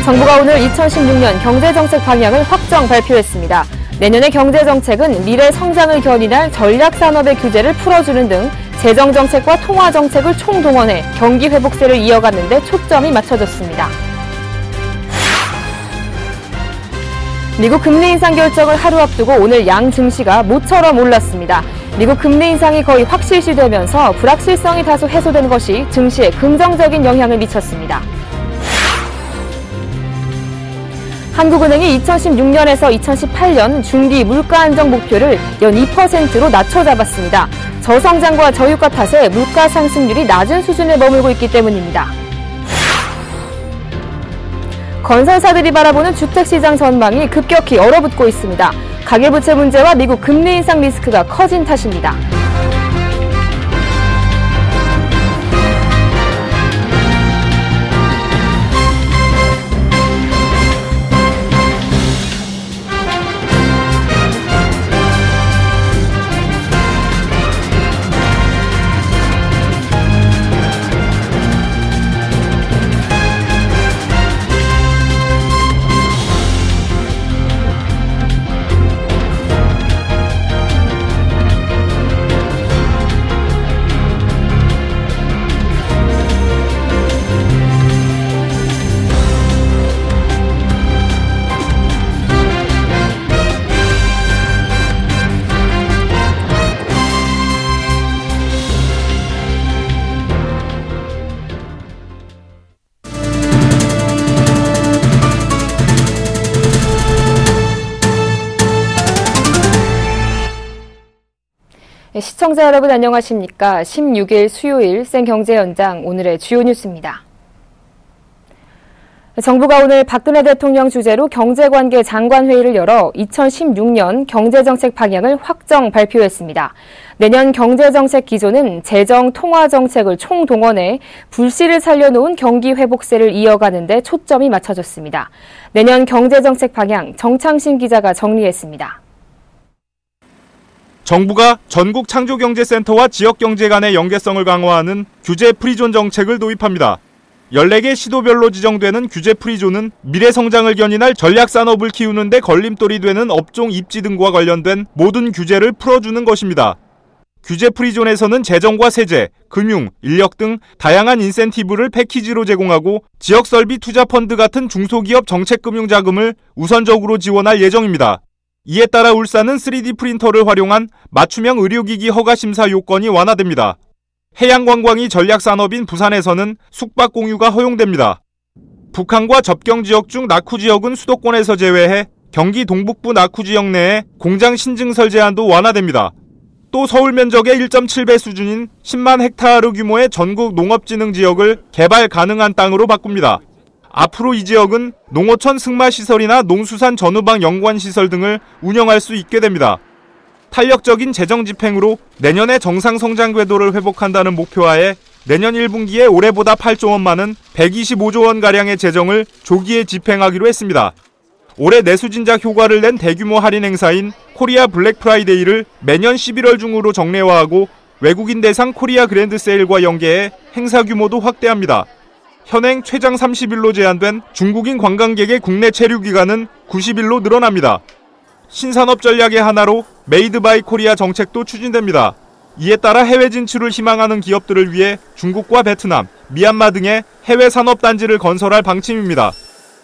정부가 오늘 2016년 경제정책 방향을 확정 발표했습니다. 내년의 경제정책은 미래 성장을 견인할 전략산업의 규제를 풀어주는 등 재정정책과 통화정책을 총동원해 경기 회복세를 이어가는 데 초점이 맞춰졌습니다. 미국 금리 인상 결정을 하루 앞두고 오늘 양 증시가 모처럼 올랐습니다. 미국 금리 인상이 거의 확실시되면서 불확실성이 다소 해소된 것이 증시에 긍정적인 영향을 미쳤습니다. 한국은행이 2016년에서 2018년 중기 물가 안정 목표를 연 2%로 낮춰 잡았습니다. 저성장과 저유가 탓에 물가 상승률이 낮은 수준에 머물고 있기 때문입니다. 건설사들이 바라보는 주택시장 전망이 급격히 얼어붙고 있습니다. 가계부채 문제와 미국 금리 인상 리스크가 커진 탓입니다. 시청자 여러분 안녕하십니까? 16일 수요일 생경제 현장 오늘의 주요 뉴스입니다. 정부가 오늘 박근혜 대통령 주재로 경제관계 장관회의를 열어 2016년 경제정책 방향을 확정 발표했습니다. 내년 경제정책 기조는 재정, 통화정책을 총동원해 불씨를 살려놓은 경기 회복세를 이어가는 데 초점이 맞춰졌습니다. 내년 경제정책 방향 정창신 기자가 정리했습니다. 정부가 전국 창조경제센터와 지역경제 간의 연계성을 강화하는 규제 프리존 정책을 도입합니다. 14개 시도별로 지정되는 규제 프리존은 미래 성장을 견인할 전략산업을 키우는 데 걸림돌이 되는 업종 입지 등과 관련된 모든 규제를 풀어주는 것입니다. 규제 프리존에서는 재정과 세제, 금융, 인력 등 다양한 인센티브를 패키지로 제공하고 지역설비 투자펀드 같은 중소기업 정책금융자금을 우선적으로 지원할 예정입니다. 이에 따라 울산은 3D 프린터를 활용한 맞춤형 의료기기 허가 심사 요건이 완화됩니다. 해양관광이 전략산업인 부산에서는 숙박 공유가 허용됩니다. 북한과 접경지역 중 낙후지역은 수도권에서 제외해 경기 동북부 낙후지역 내에 공장 신증설 제한도 완화됩니다. 또 서울 면적의 1.7배 수준인 10만 헥타르 규모의 전국 농업진흥지역을 개발 가능한 땅으로 바꿉니다. 앞으로 이 지역은 농어촌 승마시설이나 농수산 전후방 연관시설 등을 운영할 수 있게 됩니다. 탄력적인 재정 집행으로 내년에 정상성장 궤도를 회복한다는 목표하에 내년 1분기에 올해보다 8조 원 많은 125조 원가량의 재정을 조기에 집행하기로 했습니다. 올해 내수진작 효과를 낸 대규모 할인 행사인 코리아 블랙 프라이데이를 매년 11월 중으로 정례화하고 외국인 대상 코리아 그랜드 세일과 연계해 행사 규모도 확대합니다. 현행 최장 30일로 제한된 중국인 관광객의 국내 체류 기간은 90일로 늘어납니다. 신산업 전략의 하나로 메이드 바이 코리아 정책도 추진됩니다. 이에 따라 해외 진출을 희망하는 기업들을 위해 중국과 베트남, 미얀마 등의 해외 산업단지를 건설할 방침입니다.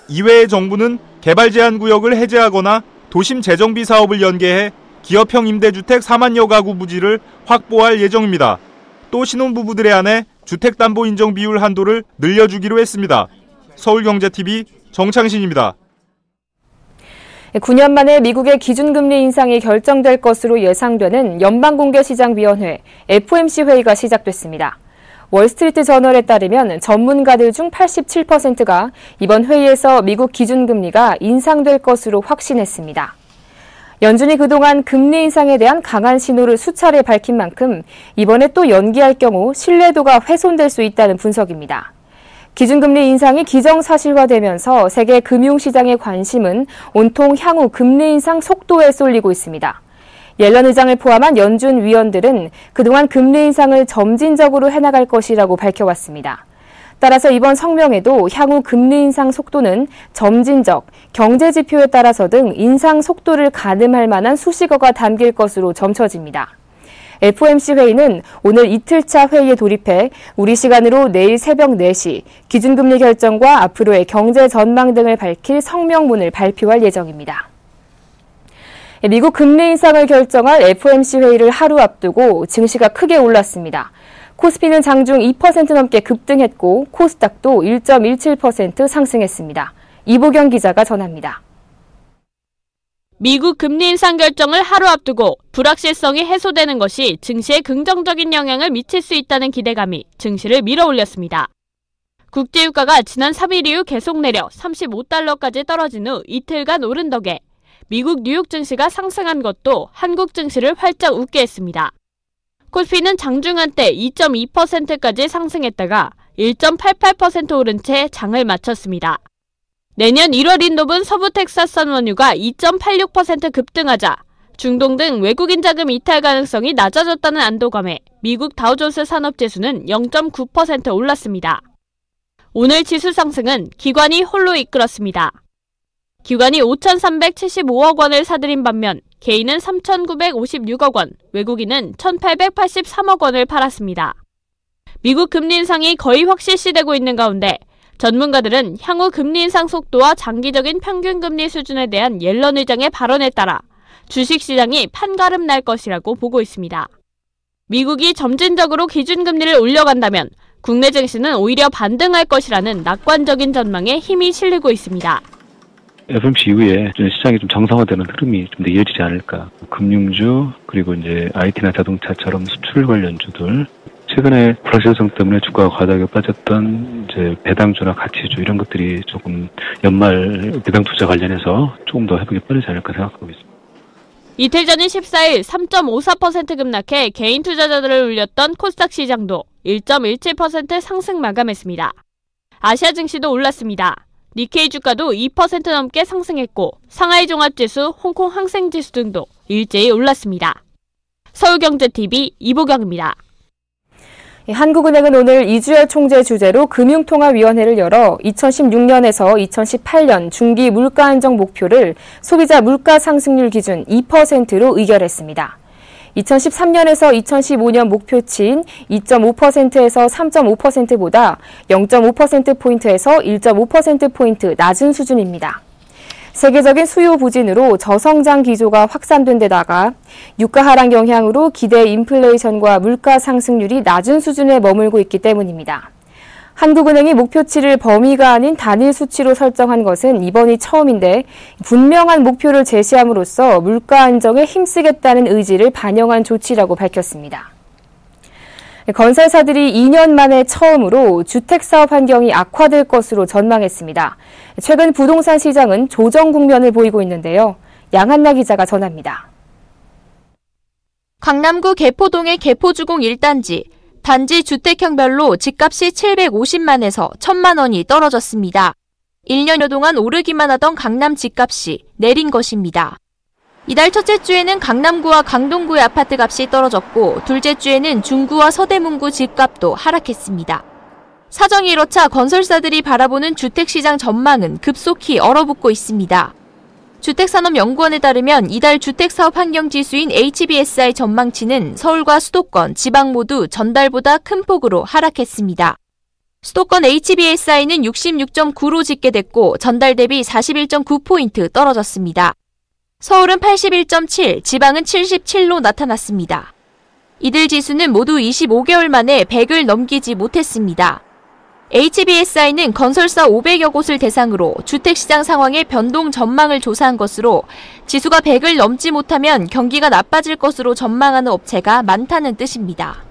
이외에 정부는 개발 제한 구역을 해제하거나 도심 재정비 사업을 연계해 기업형 임대주택 4만여 가구 부지를 확보할 예정입니다. 또 신혼부부들에 한해 주택담보 인정 비율 한도를 늘려주기로 했습니다. 서울경제TV 정창신입니다. 9년 만에 미국의 기준금리 인상이 결정될 것으로 예상되는 연방공개시장위원회 FOMC 회의가 시작됐습니다. 월스트리트 저널에 따르면 전문가들 중 87%가 이번 회의에서 미국 기준금리가 인상될 것으로 확신했습니다. 연준이 그동안 금리 인상에 대한 강한 신호를 수차례 밝힌 만큼 이번에 또 연기할 경우 신뢰도가 훼손될 수 있다는 분석입니다. 기준금리 인상이 기정사실화되면서 세계 금융시장의 관심은 온통 향후 금리 인상 속도에 쏠리고 있습니다. 옐런 의장을 포함한 연준 위원들은 그동안 금리 인상을 점진적으로 해나갈 것이라고 밝혀왔습니다. 따라서 이번 성명에도 향후 금리 인상 속도는 점진적, 경제 지표에 따라서 등 인상 속도를 가늠할 만한 수식어가 담길 것으로 점쳐집니다. FOMC 회의는 오늘 이틀차 회의에 돌입해 우리 시간으로 내일 새벽 4시 기준금리 결정과 앞으로의 경제 전망 등을 밝힐 성명문을 발표할 예정입니다. 미국 금리 인상을 결정할 FOMC 회의를 하루 앞두고 증시가 크게 올랐습니다. 코스피는 장중 2% 넘게 급등했고 코스닥도 1.17% 상승했습니다. 이보경 기자가 전합니다. 미국 금리 인상 결정을 하루 앞두고 불확실성이 해소되는 것이 증시에 긍정적인 영향을 미칠 수 있다는 기대감이 증시를 밀어올렸습니다. 국제유가가 지난 3일 이후 계속 내려 35달러까지 떨어진 후 이틀간 오른 덕에 미국 뉴욕 증시가 상승한 것도 한국 증시를 활짝 웃게 했습니다. 코스피는 장중 한때 2.2%까지 상승했다가 1.88% 오른 채 장을 마쳤습니다. 내년 1월 인도분 서부 텍사스 원유가 2.86% 급등하자 중동 등 외국인 자금 이탈 가능성이 낮아졌다는 안도감에 미국 다우존스 산업지수는 0.9% 올랐습니다. 오늘 지수 상승은 기관이 홀로 이끌었습니다. 기관이 5,375억 원을 사들인 반면 개인은 3,956억 원, 외국인은 1,883억 원을 팔았습니다. 미국 금리 인상이 거의 확실시되고 있는 가운데 전문가들은 향후 금리 인상 속도와 장기적인 평균 금리 수준에 대한 옐런 의장의 발언에 따라 주식시장이 판가름 날 것이라고 보고 있습니다. 미국이 점진적으로 기준금리를 올려간다면 국내 증시는 오히려 반등할 것이라는 낙관적인 전망에 힘이 실리고 있습니다. FOMC 이후에 시장이 좀 정상화되는 흐름이 좀 더 이어지지 않을까. 금융주, 그리고 이제 IT나 자동차처럼 수출 관련주들, 최근에 불확실성 때문에 주가가 과다하게 빠졌던 이제 배당주나 가치주 이런 것들이 조금 연말 배당 투자 관련해서 조금 더 회복이 빠르지 않을까 생각하고 있습니다. 이틀 전인 14일 3.54% 급락해 개인 투자자들을 울렸던 코스닥 시장도 1.17% 상승 마감했습니다. 아시아 증시도 올랐습니다. 니케이 주가도 2% 넘게 상승했고 상하이 종합지수, 홍콩 항생지수 등도 일제히 올랐습니다. 서울경제TV 이보경입니다. 한국은행은 오늘 이주열 총재 주재로 금융통화위원회를 열어 2016년에서 2018년 중기 물가 안정 목표를 소비자 물가 상승률 기준 2%로 의결했습니다. 2013년에서 2015년 목표치인 2.5%에서 3.5%보다 0.5%포인트에서 1.5%포인트 낮은 수준입니다. 세계적인 수요 부진으로 저성장 기조가 확산된 데다가 유가 하락 영향으로 기대 인플레이션과 물가 상승률이 낮은 수준에 머물고 있기 때문입니다. 한국은행이 목표치를 범위가 아닌 단일 수치로 설정한 것은 이번이 처음인데 분명한 목표를 제시함으로써 물가 안정에 힘쓰겠다는 의지를 반영한 조치라고 밝혔습니다. 건설사들이 2년 만에 처음으로 주택사업 환경이 악화될 것으로 전망했습니다. 최근 부동산 시장은 조정 국면을 보이고 있는데요. 양한나 기자가 전합니다. 강남구 개포동의 개포주공 1단지, 단지 주택형별로 집값이 750만에서 1,000만 원이 떨어졌습니다. 1년여 동안 오르기만 하던 강남 집값이 내린 것입니다. 이달 첫째 주에는 강남구와 강동구의 아파트 값이 떨어졌고 둘째 주에는 중구와 서대문구 집값도 하락했습니다. 사정이 이렇자 건설사들이 바라보는 주택시장 전망은 급속히 얼어붙고 있습니다. 주택산업연구원에 따르면 이달 주택사업 환경지수인 HBSI 전망치는 서울과 수도권, 지방 모두 전달보다 큰 폭으로 하락했습니다. 수도권 HBSI는 66.9로 집계됐고 전달 대비 41.9포인트 떨어졌습니다. 서울은 81.7, 지방은 77로 나타났습니다. 이들 지수는 모두 25개월 만에 100을 넘기지 못했습니다. HBSI는 건설사 500여 곳을 대상으로 주택시장 상황의 변동 전망을 조사한 것으로 지수가 100을 넘지 못하면 경기가 나빠질 것으로 전망하는 업체가 많다는 뜻입니다.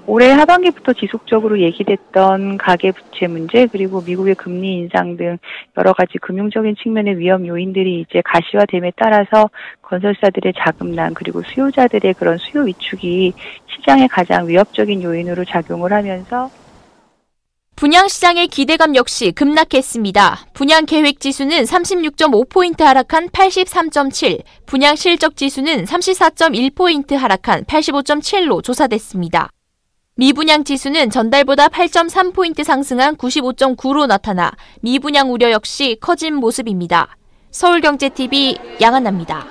올해 하반기부터 지속적으로 얘기됐던 가계부채 문제 그리고 미국의 금리 인상 등 여러 가지 금융적인 측면의 위험 요인들이 이제 가시화됨에 따라서 건설사들의 자금난 그리고 수요자들의 그런 수요 위축이 시장의 가장 위협적인 요인으로 작용을 하면서 분양시장의 기대감 역시 급락했습니다. 분양계획지수는 36.5포인트 하락한 83.7, 분양실적지수는 34.1포인트 하락한 85.7로 조사됐습니다. 미분양 지수는 전달보다 8.3포인트 상승한 95.9로 나타나 미분양 우려 역시 커진 모습입니다. 서울경제TV 양한나입니다.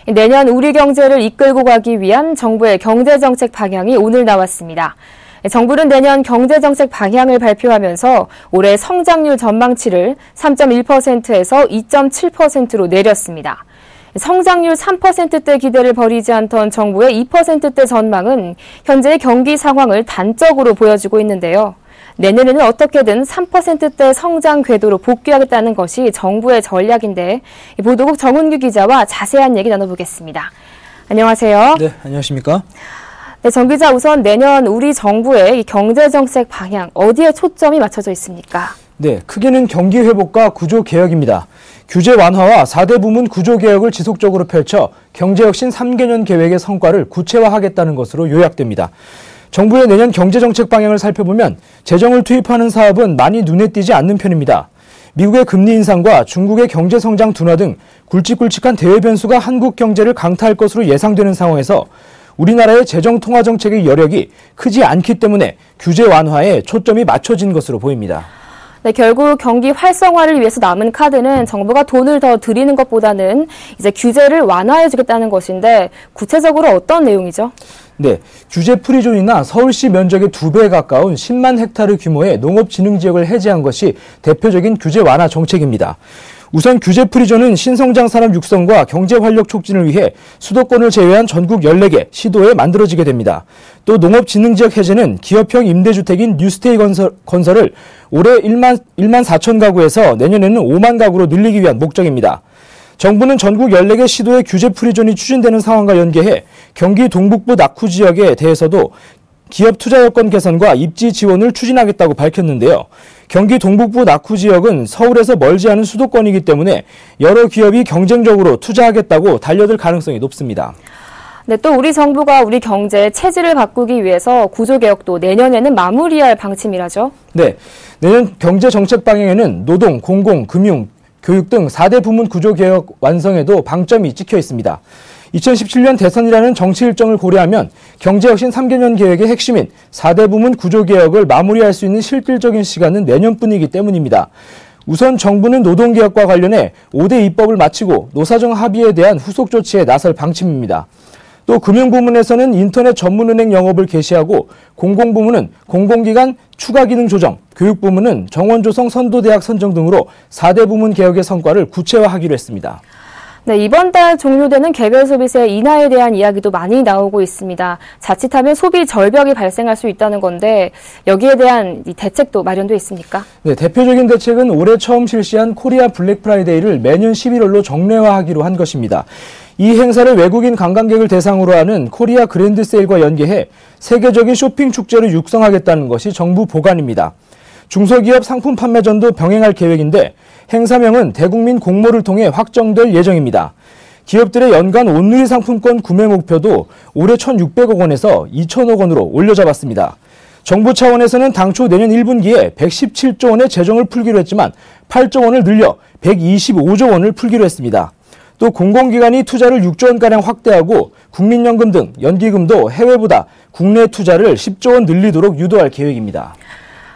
내년 우리 경제를 이끌고 가기 위한 정부의 경제정책 방향이 오늘 나왔습니다. 정부는 내년 경제정책 방향을 발표하면서 올해 성장률 전망치를 3.1%에서 2.7%로 내렸습니다. 성장률 3%대 기대를 버리지 않던 정부의 2%대 전망은 현재의 경기 상황을 단적으로 보여주고 있는데요. 내년에는 어떻게든 3%대 성장 궤도로 복귀하겠다는 것이 정부의 전략인데 보도국 정은규 기자와 자세한 얘기 나눠보겠습니다. 안녕하세요. 네, 안녕하십니까? 네, 정 기자, 우선 내년 우리 정부의 경제정책 방향 어디에 초점이 맞춰져 있습니까? 네, 크게는 경기 회복과 구조 개혁입니다. 규제 완화와 4대 부문 구조 개혁을 지속적으로 펼쳐 경제혁신 3개년 계획의 성과를 구체화하겠다는 것으로 요약됩니다. 정부의 내년 경제정책 방향을 살펴보면 재정을 투입하는 사업은 많이 눈에 띄지 않는 편입니다. 미국의 금리 인상과 중국의 경제 성장 둔화 등 굵직굵직한 대외 변수가 한국 경제를 강타할 것으로 예상되는 상황에서 우리나라의 재정 통화 정책의 여력이 크지 않기 때문에 규제 완화에 초점이 맞춰진 것으로 보입니다. 네, 결국 경기 활성화를 위해서 남은 카드는 정부가 돈을 더 들이는 것보다는 이제 규제를 완화해주겠다는 것인데 구체적으로 어떤 내용이죠? 네, 규제 프리존이나 서울시 면적의 2배에 가까운 10만 헥타르 규모의 농업진흥지역을 해제한 것이 대표적인 규제 완화 정책입니다. 우선 규제 프리존은 신성장 산업 육성과 경제 활력 촉진을 위해 수도권을 제외한 전국 14개 시도에 만들어지게 됩니다. 또 농업진흥지역 해제는 기업형 임대주택인 뉴스테이 건설을 올해 1만 4천 가구에서 내년에는 5만 가구로 늘리기 위한 목적입니다. 정부는 전국 14개 시도의 규제 프리존이 추진되는 상황과 연계해 경기 동북부 낙후 지역에 대해서도 기업 투자 여건 개선과 입지 지원을 추진하겠다고 밝혔는데요. 경기 동북부 낙후 지역은 서울에서 멀지 않은 수도권이기 때문에 여러 기업이 경쟁적으로 투자하겠다고 달려들 가능성이 높습니다. 네, 또 우리 정부가 우리 경제 체질을 바꾸기 위해서 구조개혁도 내년에는 마무리할 방침이라죠? 네, 내년 경제정책 방향에는 노동, 공공, 금융, 교육 등 4대 부문 구조개혁 완성에도 방점이 찍혀 있습니다. 2017년 대선이라는 정치 일정을 고려하면 경제혁신 3개년 계획의 핵심인 4대 부문 구조개혁을 마무리할 수 있는 실질적인 시간은 내년뿐이기 때문입니다. 우선 정부는 노동개혁과 관련해 5대 입법을 마치고 노사정 합의에 대한 후속 조치에 나설 방침입니다. 또 금융부문에서는 인터넷 전문은행 영업을 개시하고 공공부문은 공공기관 추가기능 조정, 교육부문은 정원조성 선도대학 선정 등으로 4대 부문 개혁의 성과를 구체화하기로 했습니다. 네, 이번 달 종료되는 개별 소비세 인하에 대한 이야기도 많이 나오고 있습니다. 자칫하면 소비 절벽이 발생할 수 있다는 건데 여기에 대한 대책도 마련돼 있습니까? 네, 대표적인 대책은 올해 처음 실시한 코리아 블랙 프라이데이를 매년 11월로 정례화하기로 한 것입니다. 이 행사를 외국인 관광객을 대상으로 하는 코리아 그랜드 세일과 연계해 세계적인 쇼핑 축제를 육성하겠다는 것이 정부 보관입니다. 중소기업 상품 판매전도 병행할 계획인데 행사명은 대국민 공모를 통해 확정될 예정입니다. 기업들의 연간 온누리 상품권 구매 목표도 올해 1,600억 원에서 2,000억 원으로 올려잡았습니다. 정부 차원에서는 당초 내년 1분기에 117조 원의 재정을 풀기로 했지만 8조 원을 늘려 125조 원을 풀기로 했습니다. 또 공공기관이 투자를 6조 원가량 확대하고 국민연금 등 연기금도 해외보다 국내 투자를 10조 원 늘리도록 유도할 계획입니다.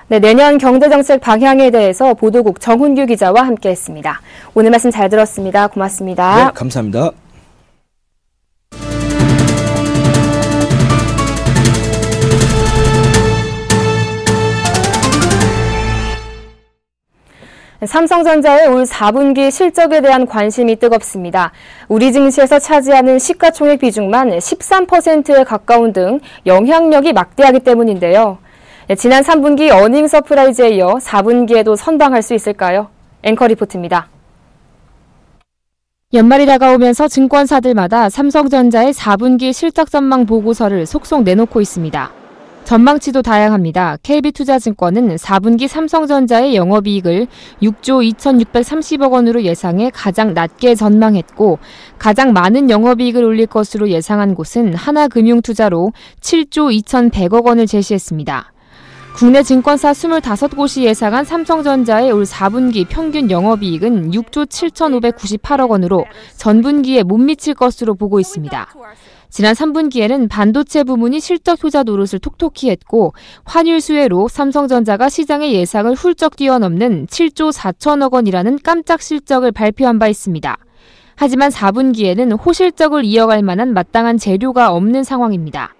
네, 내년 경제정책 방향에 대해서 보도국 정은규 기자와 함께했습니다. 오늘 말씀 잘 들었습니다. 고맙습니다. 네, 감사합니다. 삼성전자의 올 4분기 실적에 대한 관심이 뜨겁습니다. 우리 증시에서 차지하는 시가총액 비중만 13%에 가까운 등 영향력이 막대하기 때문인데요. 지난 3분기 어닝 서프라이즈에 이어 4분기에도 선방할 수 있을까요? 앵커 리포트입니다. 연말이 다가오면서 증권사들마다 삼성전자의 4분기 실적 전망 보고서를 속속 내놓고 있습니다. 전망치도 다양합니다. KB투자증권은 4분기 삼성전자의 영업이익을 6조 2,630억 원으로 예상해 가장 낮게 전망했고 가장 많은 영업이익을 올릴 것으로 예상한 곳은 하나금융투자로 7조 2,100억 원을 제시했습니다. 국내 증권사 25곳이 예상한 삼성전자의 올 4분기 평균 영업이익은 6조 7,598억 원으로 전분기에 못 미칠 것으로 보고 있습니다. 지난 3분기에는 반도체 부문이 실적 효자 노릇을 톡톡히 했고 환율 수혜로 삼성전자가 시장의 예상을 훌쩍 뛰어넘는 7조 4천억 원이라는 깜짝 실적을 발표한 바 있습니다. 하지만 4분기에는 호실적을 이어갈 만한 마땅한 재료가 없는 상황입니다.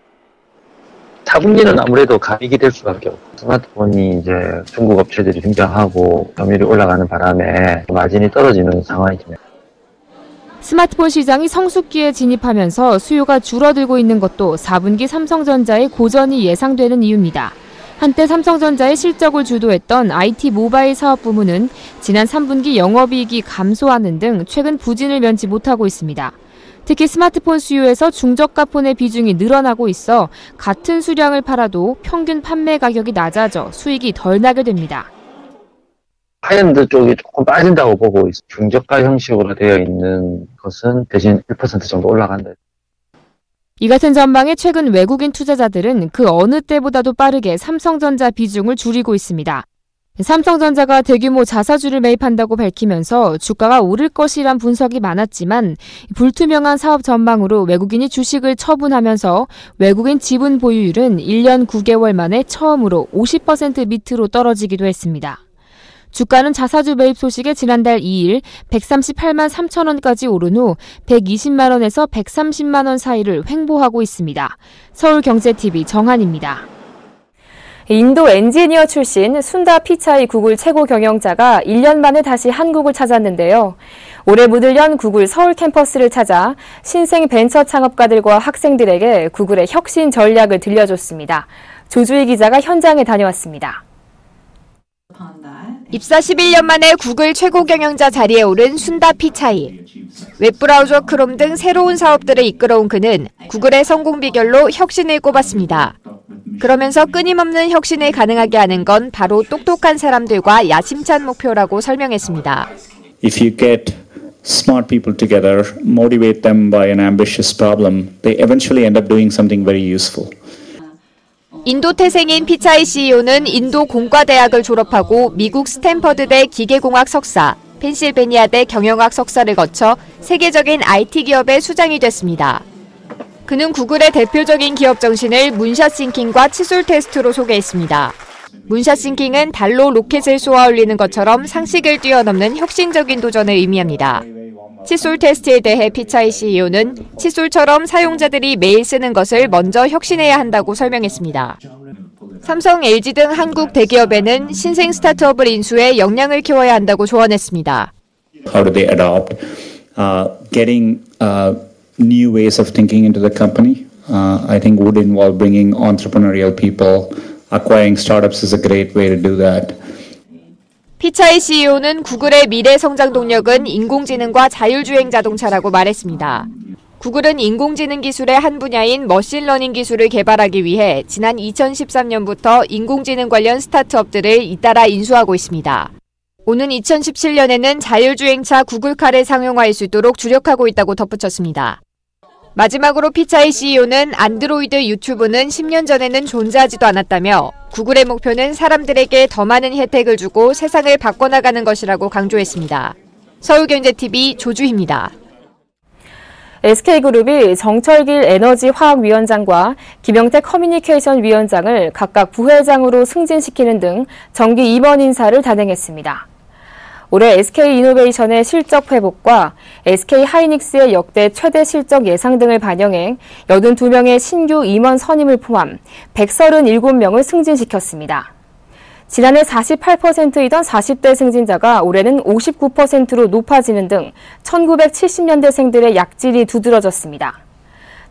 4분기는 아무래도 가격이 될 수밖에 없고 스마트폰이 이제 중국 업체들이 등장하고 점유율이 올라가는 바람에 마진이 떨어지는 상황이죠. 스마트폰 시장이 성숙기에 진입하면서 수요가 줄어들고 있는 것도 4분기 삼성전자의 고전이 예상되는 이유입니다. 한때 삼성전자의 실적을 주도했던 IT 모바일 사업 부문은 지난 3분기 영업이익이 감소하는 등 최근 부진을 면치 못하고 있습니다. 특히 스마트폰 수요에서 중저가폰의 비중이 늘어나고 있어 같은 수량을 팔아도 평균 판매 가격이 낮아져 수익이 덜 나게 됩니다. 하이엔드 쪽이 조금 빠진다고 보고 있어요. 중저가 형식으로 되어 있는 것은 대신 1% 정도 올라간다. 이 같은 전망에 최근 외국인 투자자들은 그 어느 때보다도 빠르게 삼성전자 비중을 줄이고 있습니다. 삼성전자가 대규모 자사주를 매입한다고 밝히면서 주가가 오를 것이란 분석이 많았지만 불투명한 사업 전망으로 외국인이 주식을 처분하면서 외국인 지분 보유율은 1년 9개월 만에 처음으로 50% 밑으로 떨어지기도 했습니다. 주가는 자사주 매입 소식에 지난달 2일 138만 3천 원까지 오른 후 120만 원에서 130만 원 사이를 횡보하고 있습니다. 서울경제TV 정한입니다. 인도 엔지니어 출신 순다 피차이 구글 최고 경영자가 1년 만에 다시 한국을 찾았는데요. 올해 문을 연 구글 서울 캠퍼스를 찾아 신생 벤처 창업가들과 학생들에게 구글의 혁신 전략을 들려줬습니다. 조주희 기자가 현장에 다녀왔습니다. 입사 11년 만에 구글 최고 경영자 자리에 오른 순다 피차이. 웹브라우저 크롬 등 새로운 사업들을 이끌어온 그는 구글의 성공 비결로 혁신을 꼽았습니다. 그러면서 끊임없는 혁신을 가능하게 하는 건 바로 똑똑한 사람들과 야심찬 목표라고 설명했습니다. If you get smart people together, motivate them by an ambitious problem, they eventually end up doing something very useful. 인도 태생인 피차이 CEO는 인도 공과대학을 졸업하고 미국 스탠퍼드대 기계공학 석사, 펜실베니아대 경영학 석사를 거쳐 세계적인 IT 기업의 수장이 됐습니다. 그는 구글의 대표적인 기업 정신을 문샷 싱킹과 칫솔 테스트로 소개했습니다. 문샷 싱킹은 달로 로켓을 쏘아 올리는 것처럼 상식을 뛰어넘는 혁신적인 도전을 의미합니다. 칫솔 테스트에 대해 피차이 CEO는 칫솔처럼 사용자들이 매일 쓰는 것을 먼저 혁신해야 한다고 설명했습니다. 삼성, LG 등 한국 대기업에는 신생 스타트업을 인수해 역량을 키워야 한다고 조언했습니다. How do they adopt getting new ways of thinking into the company? I think would involve bringing entrepreneurial people. Acquiring startups is a great way to do that. 피차이 CEO는 구글의 미래 성장 동력은 인공지능과 자율주행 자동차라고 말했습니다. 구글은 인공지능 기술의 한 분야인 머신러닝 기술을 개발하기 위해 지난 2013년부터 인공지능 관련 스타트업들을 잇따라 인수하고 있습니다. 오는 2017년에는 자율주행차 구글카를 상용화할 수 있도록 주력하고 있다고 덧붙였습니다. 마지막으로 피차이 CEO는 안드로이드 유튜브는 10년 전에는 존재하지도 않았다며 구글의 목표는 사람들에게 더 많은 혜택을 주고 세상을 바꿔나가는 것이라고 강조했습니다. 서울경제TV 조주희입니다. SK그룹이 정철길 에너지화학위원장과 김영태 커뮤니케이션 위원장을 각각 부회장으로 승진시키는 등 정기 임원 인사를 단행했습니다. 올해 SK이노베이션의 실적 회복과 SK하이닉스의 역대 최대 실적 예상 등을 반영해 82명의 신규 임원 선임을 포함 137명을 승진시켰습니다. 지난해 48%이던 40대 승진자가 올해는 59%로 높아지는 등 1970년대생들의 약질이 두드러졌습니다.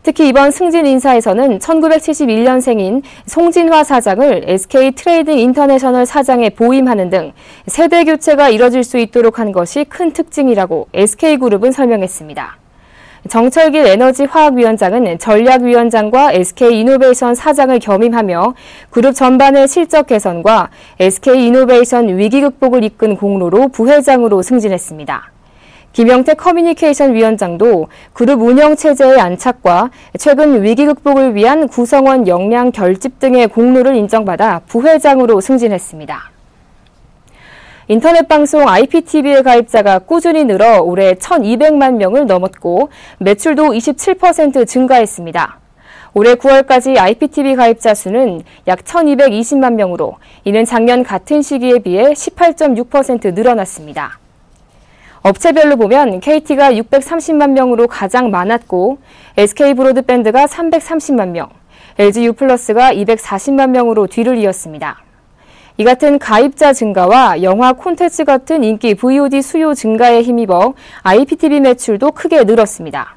특히 이번 승진 인사에서는 1971년생인 송진화 사장을 SK 트레이딩 인터내셔널 사장에 보임하는 등 세대 교체가 이뤄질 수 있도록 한 것이 큰 특징이라고 SK그룹은 설명했습니다. 정철길 에너지화학위원장은 전략위원장과 SK이노베이션 사장을 겸임하며 그룹 전반의 실적 개선과 SK이노베이션 위기 극복을 이끈 공로로 부회장으로 승진했습니다. 김영태 커뮤니케이션 위원장도 그룹 운영 체제의 안착과 최근 위기 극복을 위한 구성원 역량 결집 등의 공로를 인정받아 부회장으로 승진했습니다. 인터넷 방송 IPTV의 가입자가 꾸준히 늘어 올해 1,200만 명을 넘었고 매출도 27% 증가했습니다. 올해 9월까지 IPTV 가입자 수는 약 1,220만 명으로 이는 작년 같은 시기에 비해 18.6% 늘어났습니다. 업체별로 보면 KT가 630만 명으로 가장 많았고 SK브로드밴드가 330만 명, LG유플러스가 240만 명으로 뒤를 이었습니다. 이 같은 가입자 증가와 영화 콘텐츠 같은 인기 VOD 수요 증가에 힘입어 IPTV 매출도 크게 늘었습니다.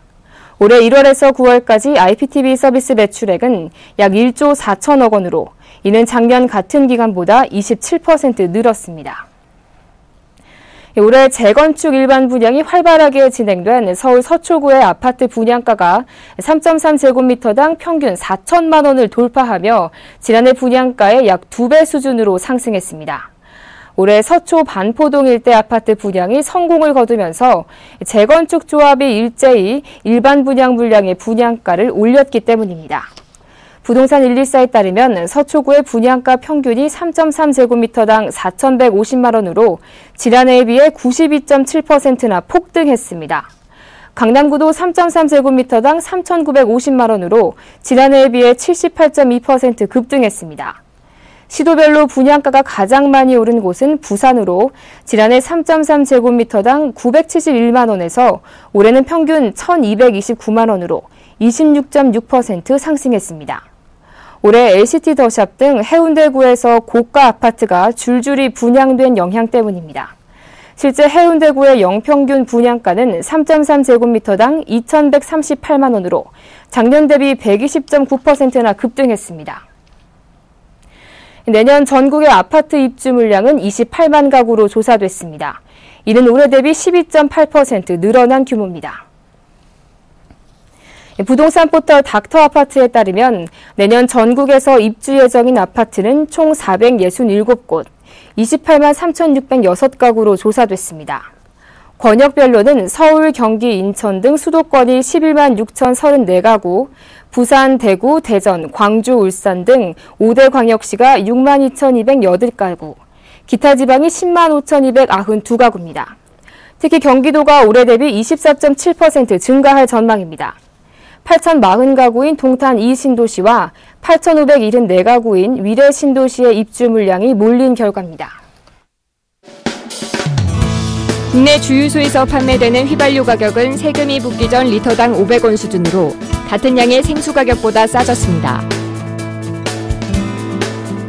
올해 1월에서 9월까지 IPTV 서비스 매출액은 약 1조 4천억 원으로 이는 작년 같은 기간보다 27% 늘었습니다. 올해 재건축 일반 분양이 활발하게 진행된 서울 서초구의 아파트 분양가가 3.3제곱미터당 평균 4천만 원을 돌파하며 지난해 분양가의 약 2배 수준으로 상승했습니다. 올해 서초 반포동 일대 아파트 분양이 성공을 거두면서 재건축 조합이 일제히 일반 분양 물량의 분양가를 올렸기 때문입니다. 부동산 114에 따르면 서초구의 분양가 평균이 3.3제곱미터당 4,150만 원으로 지난해에 비해 92.7%나 폭등했습니다. 강남구도 3.3제곱미터당 3,950만 원으로 지난해에 비해 78.2% 급등했습니다. 시도별로 분양가가 가장 많이 오른 곳은 부산으로 지난해 3.3제곱미터당 971만 원에서 올해는 평균 1,229만 원으로 26.6% 상승했습니다. 올해 LCT 더샵 등 해운대구에서 고가 아파트가 줄줄이 분양된 영향 때문입니다. 실제 해운대구의 영평균 분양가는 3.3제곱미터당 2,138만 원으로 작년 대비 120.9%나 급등했습니다. 내년 전국의 아파트 입주 물량은 28만 가구로 조사됐습니다. 이는 올해 대비 12.8% 늘어난 규모입니다. 부동산 포털 닥터아파트에 따르면 내년 전국에서 입주 예정인 아파트는 총 467곳, 28만 3,606가구로 조사됐습니다. 권역별로는 서울, 경기, 인천 등 수도권이 11만 6,034가구, 부산, 대구, 대전, 광주, 울산 등 5대 광역시가 6만 2,208가구, 기타 지방이 10만 5,292가구입니다. 특히 경기도가 올해 대비 24.7% 증가할 전망입니다. 8,040가구인 동탄 2신도시와 8,574가구인 위례 신도시의 입주 물량이 몰린 결과입니다. 국내 주유소에서 판매되는 휘발유 가격은 세금이 붙기 전 리터당 500원 수준으로 같은 양의 생수 가격보다 싸졌습니다.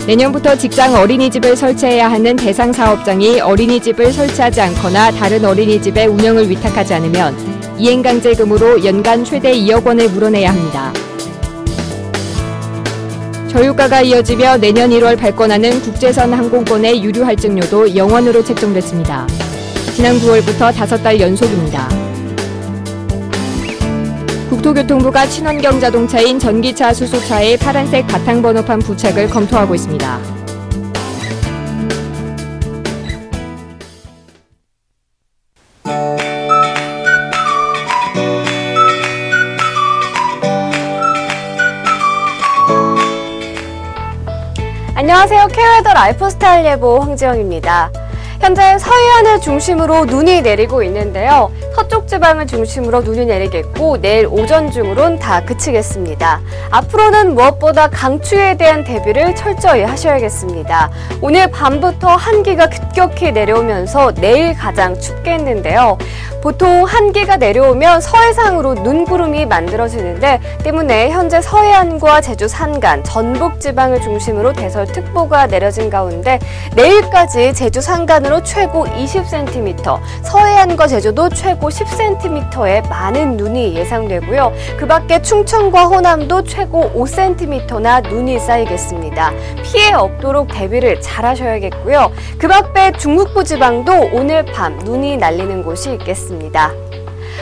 내년부터 직장 어린이집을 설치해야 하는 대상 사업장이 어린이집을 설치하지 않거나 다른 어린이집에 운영을 위탁하지 않으면 이행강제금으로 연간 최대 2억 원을 물어내야 합니다. 저유가가 이어지며 내년 1월 발권하는 국제선 항공권의 유류 할증료도 0원으로 책정됐습니다. 지난 9월부터 5달 연속입니다. 국토교통부가 친환경 자동차인 전기차, 수소차의 파란색 바탕번호판 부착을 검토하고 있습니다. 안녕하세요. K웨더 라이프스타일 예보 황지영입니다. 현재 서해안을 중심으로 눈이 내리고 있는데요. 서쪽 지방을 중심으로 눈이 내리겠고 내일 오전 중으론 다 그치겠습니다. 앞으로는 무엇보다 강추위에 대한 대비를 철저히 하셔야겠습니다. 오늘 밤부터 한기가 급격히 내려오면서 내일 가장 춥겠는데요. 보통 한기가 내려오면 서해상으로 눈구름이 만들어지는데 때문에 현재 서해안과 제주 산간, 전북 지방을 중심으로 대설특보가 내려진 가운데 내일까지 제주 산간으로 최고 20cm, 서해안과 제주도 최고 10cm의 많은 눈이 예상되고요. 그 밖에 충청과 호남도 최고 5cm나 눈이 쌓이겠습니다. 피해 없도록 대비를 잘 하셔야겠고요. 그 밖에 중북부 지방도 오늘 밤 눈이 날리는 곳이 있겠습니다.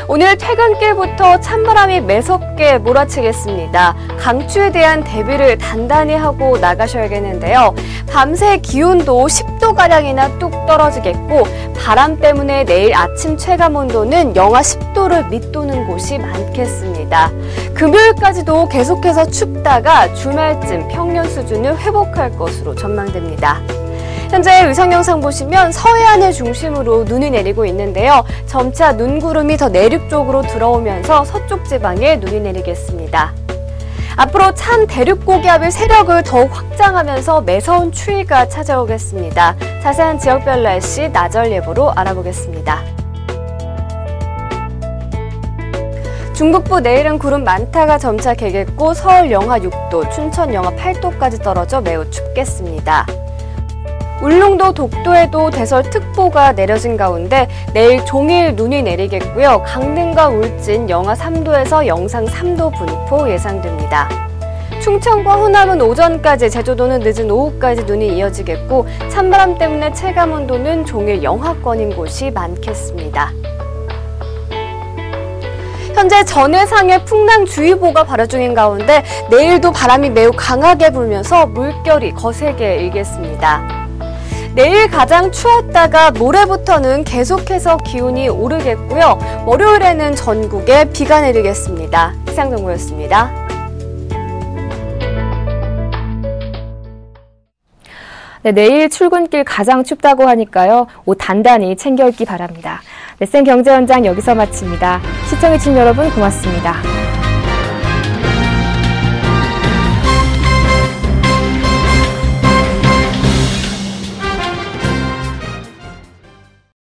오늘 퇴근길부터 찬바람이 매섭게 몰아치겠습니다. 강추에 대한 대비를 단단히 하고 나가셔야겠는데요. 밤새 기온도 10도가량이나 뚝 떨어지겠고 바람 때문에 내일 아침 체감온도는 영하 10도를 밑도는 곳이 많겠습니다. 금요일까지도 계속해서 춥다가 주말쯤 평년 수준을 회복할 것으로 전망됩니다. 현재 위성 영상 보시면 서해안을 중심으로 눈이 내리고 있는데요. 점차 눈구름이 더 내륙 쪽으로 들어오면서 서쪽 지방에 눈이 내리겠습니다. 앞으로 찬 대륙 고기압의 세력을 더욱 확장하면서 매서운 추위가 찾아오겠습니다. 자세한 지역별 날씨 나절 예보로 알아보겠습니다. 중북부 내일은 구름 많다가 점차 개겠고 서울 영하 6도, 춘천 영하 8도까지 떨어져 매우 춥겠습니다. 울릉도, 독도에도 대설특보가 내려진 가운데 내일 종일 눈이 내리겠고요. 강릉과 울진 영하 3도에서 영상 3도 분포 예상됩니다. 충청과 호남은 오전까지, 제주도는 늦은 오후까지 눈이 이어지겠고 찬바람 때문에 체감온도는 종일 영하권인 곳이 많겠습니다. 현재 전해상에 풍랑주의보가 발효 중인 가운데 내일도 바람이 매우 강하게 불면서 물결이 거세게 일겠습니다. 내일 가장 추웠다가 모레부터는 계속해서 기온이 오르겠고요. 월요일에는 전국에 비가 내리겠습니다. 기상정보였습니다. 네, 내일 출근길 가장 춥다고 하니까요. 옷 단단히 챙겨 입기 바랍니다. 네, 쌤 경제 현장 여기서 마칩니다. 시청해주신 여러분 고맙습니다.